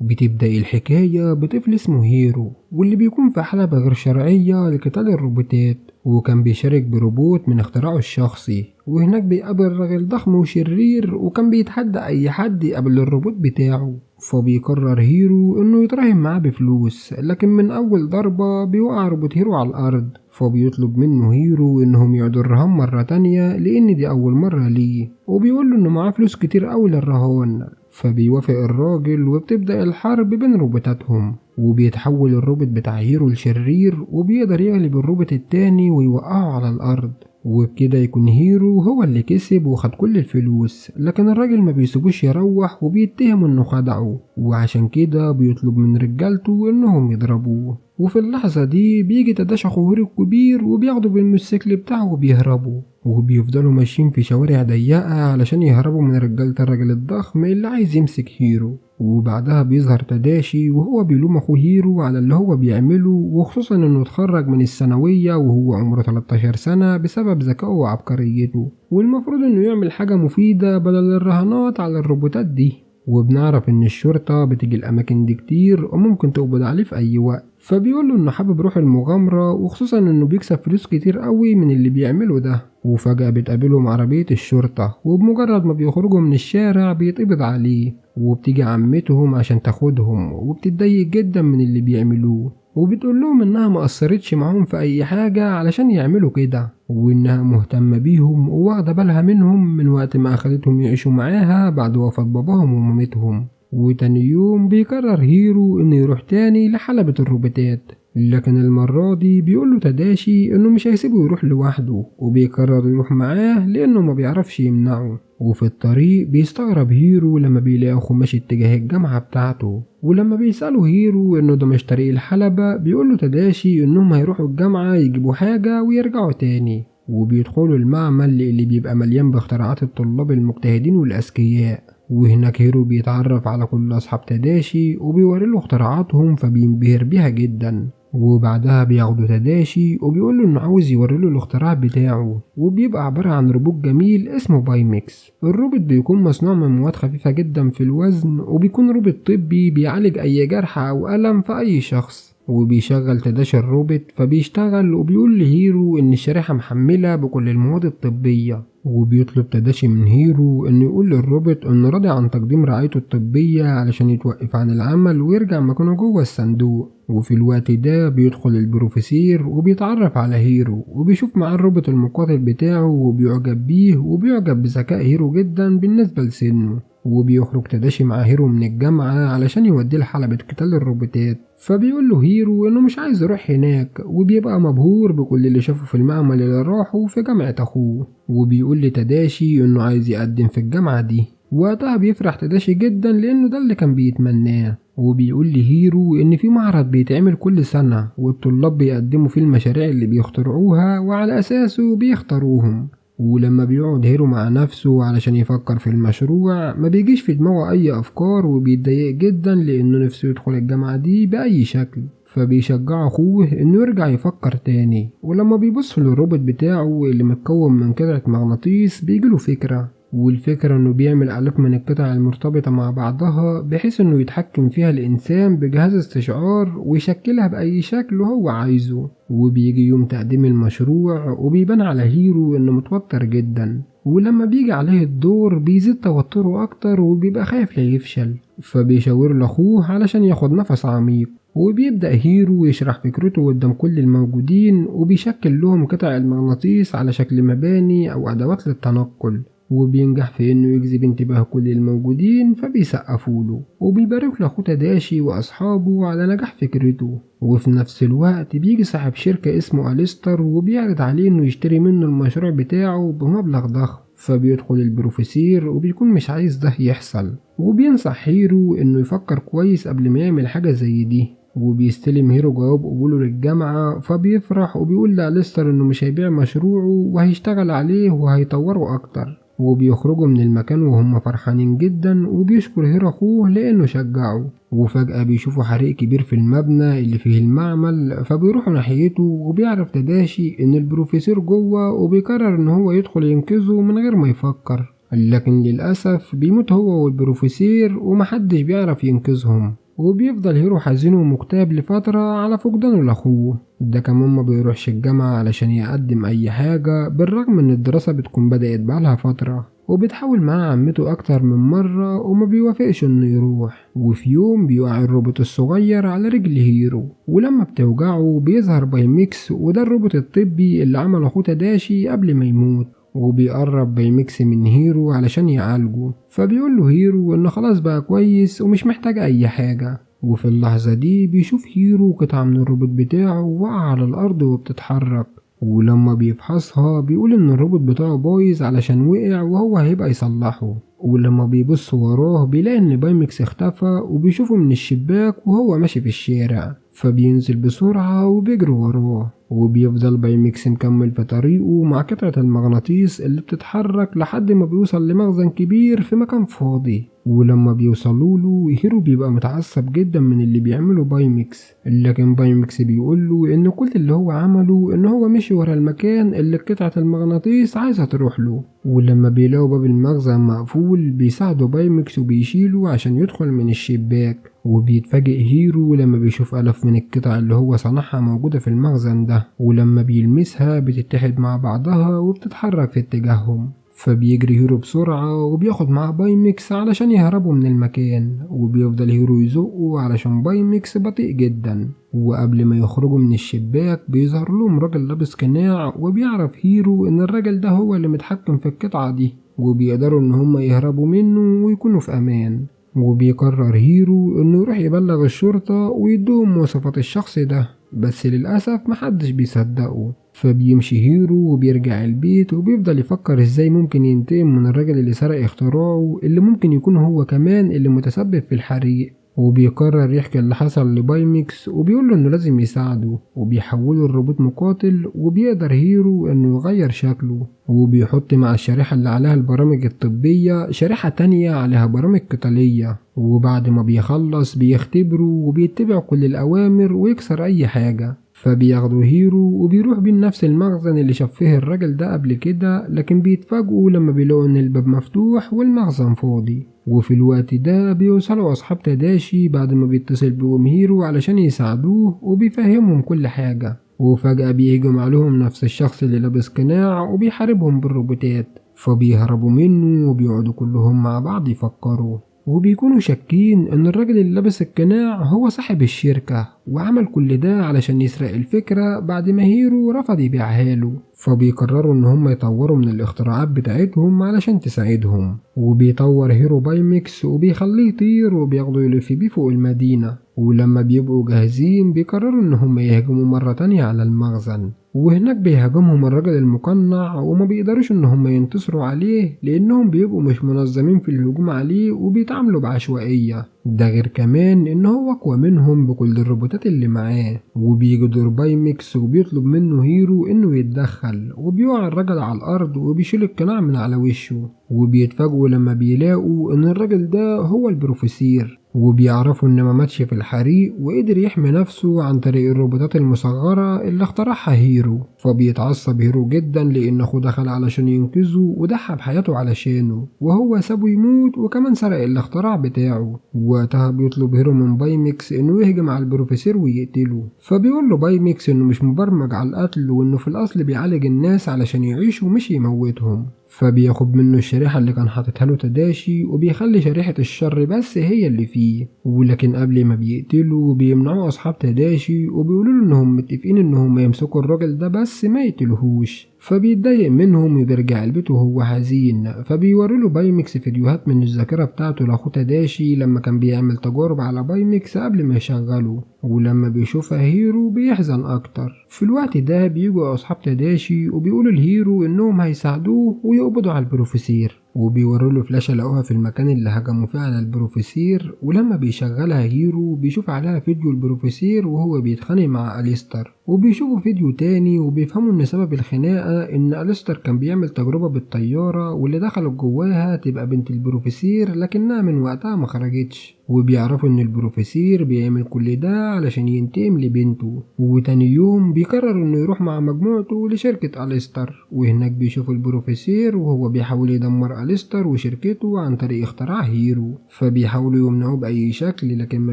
بتبدأ الحكاية بطفل اسمه هيرو واللي بيكون في حلبة غير شرعية لقتال الروبوتات، وكان بيشارك بروبوت من اختراعه الشخصي، وهناك بيقابل راجل ضخم وشرير وكان بيتحدى أي حد يقابل الروبوت بتاعه. فبيقرر هيرو إنه يتراهن معاه بفلوس، لكن من أول ضربة بيوقع روبوت هيرو على الأرض. فبيطلب منه هيرو إنهم يعيدوا الرهان مرة تانية لأن دي أول مرة ليه، وبيقوله إنه معاه فلوس كتير أوي للرهان. فبيوافق الراجل وبتبدأ الحرب بين روبوتاتهم، وبيتحول الروبوت بتاع هيرو لشرير وبيقدر يغلب الروبوت التاني ويوقعه على الأرض. وبكده يكون هيرو هو اللي كسب وخد كل الفلوس، لكن الراجل ما بيسيبوش يروح وبيتهم انه خدعه، وعشان كده بيطلب من رجالته انهم يضربوه. وفي اللحظة دي بيجي تداشي اخو هيرو الكبير وبياخده بالموتوسيكل بتاعه وبيهربوا، وبيفضلوا ماشيين في شوارع ضيقة علشان يهربوا من رجالة الراجل الضخم اللي عايز يمسك هيرو. وبعدها بيظهر تداشي وهو بيلوم اخوه هيرو على اللي هو بيعمله، وخصوصا انه اتخرج من الثانوية وهو عمره 13 سنة بسبب ذكائه وعبقريته، والمفروض انه يعمل حاجة مفيدة بدل الرهانات على الروبوتات دي. وبنعرف ان الشرطة بتيجي الاماكن دي كتير وممكن تقبض عليه في اي وقت، فبيقوله انه حابب روح المغامرة، وخصوصا انه بيكسب فلوس كتير قوي من اللي بيعمله ده. وفجأة بتقابلهم عربية الشرطة، وبمجرد ما بيخرجوا من الشارع بيتقبض عليه. وبتيجي عمتهم عشان تاخدهم وبتتضايق جدا من اللي بيعملوه، وبتقول لهم انها ما قصرتش معاهم في اي حاجة علشان يعملوا كده، وانها مهتمة بيهم وواخدة بالها منهم من وقت ما اخدتهم يعيشوا معاها بعد وفاة باباهم ومامتهم. وتاني يوم بيقرر هيرو انه يروح تاني لحلبة الروبوتات، لكن المرة دي بيقوله تداشي انه مش هيسيبه يروح لوحده، وبيقرر يروح معاه لانه ما بيعرفش يمنعه. وفي الطريق بيستغرب هيرو لما بيلاقي اخوه ماشي اتجاه الجامعة بتاعته، ولما بيسأله هيرو انه ده مش طريق الحلبة بيقوله تداشي انهم هيروحوا الجامعة يجيبوا حاجة ويرجعوا تاني. وبيدخلوا المعمل اللي بيبقى مليان باختراعات الطلاب المجتهدين والأذكياء، وهناك هيرو بيتعرف على كل أصحاب تداشي وبيوريله اختراعاتهم فبينبهر بيها جدا. وبعدها بياخدوا تداشي وبيقوله انه عاوز يوريله الاختراع بتاعه، وبيبقى عبارة عن روبوت جميل اسمه بايمكس. الروبوت بيكون مصنوع من مواد خفيفة جدا في الوزن، وبيكون روبوت طبي بيعالج اي جرح او ألم في اي شخص. وبيشغل تداشي الروبوت فبيشتغل، وبيقول لهيرو ان الشريحة محملة بكل المواد الطبية. وبيطلب تداشي من هيرو انه يقول للروبوت انه راضي عن تقديم رعايته الطبية علشان يتوقف عن العمل ويرجع مكانه جوه الصندوق. وفي الوقت ده بيدخل البروفيسير وبيتعرف على هيرو، وبيشوف معاه الروبوت المقاتل بتاعه وبيعجب بيه، وبيعجب بذكاء هيرو جدا بالنسبة لسنه. وبيخرج تداشي مع هيرو من الجامعة علشان يوديه لحلبة قتال الروبوتات، فبيقول له هيرو انه مش عايز يروح هناك، وبيبقى مبهور بكل اللي شافه في المعمل اللي راحه في جامعة اخوه. وبيقول لتداشي انه عايز يقدم في الجامعة دي. وقتها بيفرح تداشي جدا لانه ده اللي كان بيتمناه. وبيقول لهيرو ان في معرض بيتعمل كل سنة والطلاب بيقدموا فيه المشاريع اللي بيخترعوها وعلى اساسه بيختاروهم. ولما بيقعد هيرو مع نفسه علشان يفكر في المشروع ما بيجيش في دماغه اي افكار، وبيتضايق جدا لانه نفسه يدخل الجامعة دي باي شكل. فبيشجع اخوه انه يرجع يفكر تاني، ولما بيبص للروبوت بتاعه اللي متكون من قطعة مغناطيس بيجيله فكرة. والفكرة انه بيعمل آلاف من القطع المرتبطة مع بعضها بحيث انه يتحكم فيها الانسان بجهاز استشعار ويشكلها بأي شكل هو عايزه. وبيجي يوم تقديم المشروع وبيبان على هيرو انه متوتر جدا، ولما بيجي عليه الدور بيزيد توتره اكتر وبيبقى خايف لا يفشل. فبيشاور لاخوه علشان ياخد نفس عميق، وبيبدأ هيرو يشرح فكرته قدام كل الموجودين، وبيشكل لهم قطع المغناطيس على شكل مباني أو أدوات للتنقل. وبينجح في إنه يجذب انتباه كل الموجودين فبيسقفوله، وبيبارك لاخوه تداشي وأصحابه على نجاح فكرته. وفي نفس الوقت بيجي صاحب شركة اسمه أليستر وبيعرض عليه إنه يشتري منه المشروع بتاعه بمبلغ ضخم. فبيدخل البروفيسير وبيكون مش عايز ده يحصل، وبينصح هيرو إنه يفكر كويس قبل ما يعمل حاجة زي دي. وبيستلم هيرو جواب قبوله للجامعة فبيفرح، وبيقول لأليستر إنه مش هيبيع مشروعه وهيشتغل عليه وهيطوره أكتر. وبيخرجوا من المكان وهم فرحانين جدا، وبيشكر هيرو أخوه لأنه شجعه. وفجأة بيشوفوا حريق كبير في المبنى اللي فيه المعمل، فبيروحوا ناحيته، وبيعرف تداشي إن البروفيسور جوه وبيقرر إن هو يدخل ينقذه من غير ما يفكر. لكن للأسف بيموت هو والبروفيسور ومحدش بيعرف ينقذهم. وبيفضل هيرو حزين ومكتئب لفترة على فقدانه لأخوه. ده كمان ما بيروحش الجامعة علشان يقدم أي حاجة بالرغم إن الدراسة بتكون بدأت بقالها فترة، وبتحاول معاه عمته أكتر من مرة وما بيوافقش إنه يروح. وفي يوم بيقع الروبوت الصغير على رجل هيرو، ولما بتوجعه بيظهر بايميكس، وده الروبوت الطبي اللي عمله أخوه تداشي قبل ما يموت. وبيقرب بايميكس من هيرو علشان يعالجه، فبيقول له هيرو إنه خلاص بقى كويس ومش محتاج أي حاجة. وفي اللحظة دي بيشوف هيرو قطعة من الروبوت بتاعه واقعة على الأرض وبتتحرك، ولما بيفحصها بيقول إن الروبوت بتاعه بايظ علشان وقع وهو هيبقى يصلحه. ولما بيبص وراه بيلاقي إن بايميكس اختفى، وبيشوفه من الشباك وهو ماشي في الشارع، فبينزل بسرعة وبيجري وراه. وبيفضل بايميكس مكمل في طريقه مع قطعة المغناطيس اللي بتتحرك لحد ما بيوصل لمخزن كبير في مكان فاضي. ولما بيوصلوله هيرو بيبقى متعصب جدا من اللي بيعمله بايميكس، لكن بايميكس بيقوله ان كل اللي هو عمله ان هو مشي ورا المكان اللي قطعة المغناطيس عايزة تروح له. ولما بيلاقوا باب المخزن مقفول بيساعدوا بايميكس وبيشيله عشان يدخل من الشباك. وبيتفاجئ هيرو لما بيشوف آلاف من القطع اللي هو صنعها موجودة في المخزن ده، ولما بيلمسها بتتحد مع بعضها وبتتحرك في اتجاههم. فبيجري هيرو بسرعة وبياخد معاه بايميكس علشان يهربوا من المكان، وبيفضل هيرو يزقه علشان بايميكس بطيء جدا. وقبل ما يخرجوا من الشباك بيظهر لهم راجل لابس قناع، وبيعرف هيرو ان الراجل ده هو اللي متحكم في القطعة دي، وبيقدروا ان هما يهربوا منه ويكونوا في امان. وبيقرر هيرو انه يروح يبلغ الشرطة ويدوهم مواصفات الشخص ده، بس للأسف محدش بيصدقه. فبيمشي هيرو وبيرجع البيت وبيفضل يفكر ازاي ممكن ينتقم من الراجل اللي سرق اختراعه، اللي ممكن يكون هو كمان اللي متسبب في الحريق. وبيقرر يحكي اللي حصل لبايميكس وبيقوله انه لازم يساعده، وبيحوله الروبوت مقاتل، وبيقدر هيرو انه يغير شكله. وبيحط مع الشريحة اللي عليها البرامج الطبية شريحة تانية عليها برامج قتالية. وبعد ما بيخلص بيختبره وبيتبع كل الأوامر ويكسر أي حاجة. فبياخدوا هيرو وبيروح بيه نفس المخزن اللي شاف فيه الراجل ده قبل كده، لكن بيتفاجئوا لما بيلاقوا ان الباب مفتوح والمخزن فاضي. وفي الوقت ده بيوصلوا أصحاب تداشي بعد ما بيتصل بهم هيرو علشان يساعدوه وبيفهمهم كل حاجة. وفجأة بيهجم عليهم نفس الشخص اللي لابس قناع وبيحاربهم بالروبوتات، فبيهربوا منه وبيقعدوا كلهم مع بعض يفكروا، وبيكونوا شاكين ان الراجل اللي لابس القناع هو صاحب الشركة وعمل كل ده علشان يسرق الفكرة بعد ما هيرو رفض يبيعها له. فبيقرروا ان هم يطوروا من الاختراعات بتاعتهم علشان تساعدهم. وبيطور هيرو بايميكس وبيخليه يطير وبياخده يلف بيه فوق المدينة. ولما بيبقوا جاهزين بيقرروا ان هم يهجموا مرة تانية على المخزن، وهناك بيهاجمهم الراجل المقنع وما بيقدروش ان هم ينتصروا عليه لانهم بيبقوا مش منظمين في الهجوم عليه وبيتعاملوا بعشوائية. ده غير كمان ان هو اقوى منهم بكل الروبوتات اللي معاه. وبيجي دور بايميكس وبيطلب منه هيرو انه يتدخل، وبيقع الراجل على الارض وبيشيل القناع من على وشه. وبيتفاجئوا لما بيلاقوا ان الراجل ده هو البروفيسير، وبيعرفوا ان ما ماتش في الحريق وقدر يحمي نفسه عن طريق الروبوتات المصغرة اللي اخترعها هيرو. فبيتعصب هيرو جدا لان اخوه دخل علشان ينقذه وضحى بحياته علشانه، وهو سابه يموت وكمان سرق الاختراع بتاعه. وقتها بيطلب هيرو من بايميكس انه يهجم على البروفيسور ويقتله، فبيقول له بايميكس انه مش مبرمج على القتل وانه في الاصل بيعالج الناس علشان يعيشوا مش يموتهم. فبياخد منه الشريحة اللي كان حاططها له تداشي وبيخلي شريحة الشر بس هي اللي فيه. ولكن قبل ما بيقتلوا بيمنعوا أصحاب تداشي وبيقولوا له إنهم متفقين إنهم يمسكوا الراجل ده بس ما يقتلوهوش. فبيتضايق منهم وبيرجع البيت وهو حزين. فبيوروا له بايميكس فيديوهات من الذاكرة بتاعته لأخوه تداشي لما كان بيعمل تجارب على بايميكس قبل ما يشغله، ولما بيشوفها هيرو بيحزن أكتر. في الوقت ده بيجوا أصحاب تداشي وبيقولوا لهيرو إنهم هيساعدوه ويقبضوا على البروفيسير، وبيوروا له فلاشة لقوها في المكان اللي هجموا فيه على البروفيسير. ولما بيشغلها هيرو بيشوف عليها فيديو البروفيسير وهو بيتخانق مع أليستر، وبيشوفوا فيديو تاني وبيفهموا إن سبب الخناقة إن أليستر كان بيعمل تجربة بالطيارة واللي دخلت جواها تبقى بنت البروفيسير، لكنها من وقتها ما خرجتش. وبيعرفوا إن البروفيسير بيعمل كل ده علشان ينتقم لبنته. وتاني يوم بيقرر إنه يروح مع مجموعته لشركة أليستر، وهناك بيشوف البروفيسير وهو بيحاول يدمر أليستر وشركته عن طريق اختراع هيرو. فبيحاولوا يمنعوه بأي شكل لكن ما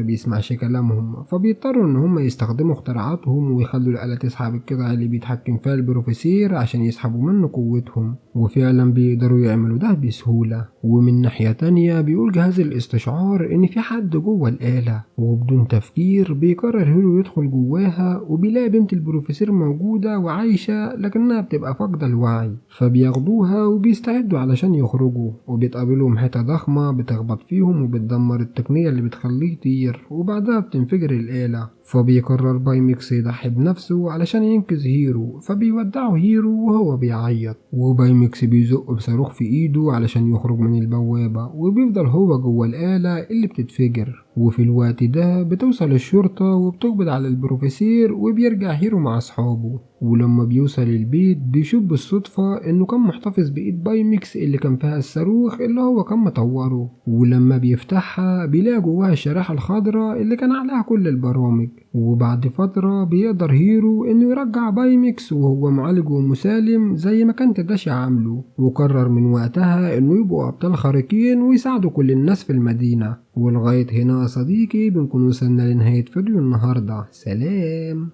بيسمعش كلامهم، فبيضطروا إن هم يستخدموا اختراعاتهم ويخلوا الآلة تسحب القطع اللي بيتحكم فيها البروفيسير عشان يسحبوا منه قوتهم. وفعلا بيقدروا يعملوا ده بسهولة. ومن ناحية تانية بيقول جهاز الاستشعار إن في حد جوه الآلة، وبدون تفكير بيقرر هيرو يدخل جواها، وبيلاقي بنت البروفيسور موجودة وعايشة لكنها بتبقى فاقدة الوعي. فبياخدوها وبيستعدوا علشان يخرجوا، وبيتقابلهم حيطة ضخمة بتخبط فيهم وبتدمر التقنية اللي بتخليه يطير، وبعدها بتنفجر الآلة. فبيقرر بايميكس يضحي بنفسه علشان ينقذ هيرو، فبيودعه هيرو وهو بيعيط، وبايميكس بيزق بصاروخ في ايده علشان يخرج من البوابة، وبيفضل هو جوه الآلة اللي بتتفجر. وفي الوقت ده بتوصل الشرطة وبتقبض على البروفيسير، وبيرجع هيرو مع أصحابه. ولما بيوصل البيت بيشوف بالصدفة إنه كان محتفظ بإيد بايميكس اللي كان فيها الصاروخ اللي هو كان مطوره. ولما بيفتحها بيلاقي جواها الشريحة الخضراء اللي كان عليها كل البرامج. وبعد فترة بيقدر هيرو إنه يرجع بايميكس وهو معالج ومسالم زي ما كان تداشي عامله، وقرر من وقتها إنه يبقوا أبطال خارقين ويساعدوا كل الناس في المدينة. ولغاية هنا يا صديقي بنكون وصلنا لنهاية فيديو النهاردة. سلام.